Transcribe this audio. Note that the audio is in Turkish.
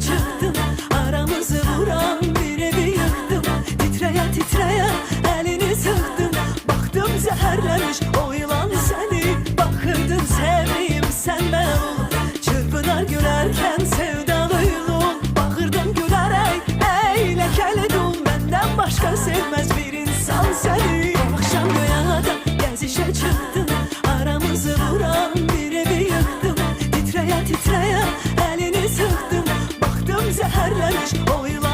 çıktım, aramızı vuran bir evi yıktım. Titreye titreye elini sıktım, baktım zehirlemiş o yılan seni. Bakırdın sevdiğim sen melul, çırpınar gülerken sevdalıyım. Bakırdım gülerek ey lekeli dul, benden başka sevmez bir insan seni. Akşam göğada gezişe çıktım, aramızı vuran bir evi yıktım. Titreye titreye elini sıktım, baktım zehirlemiş o yılan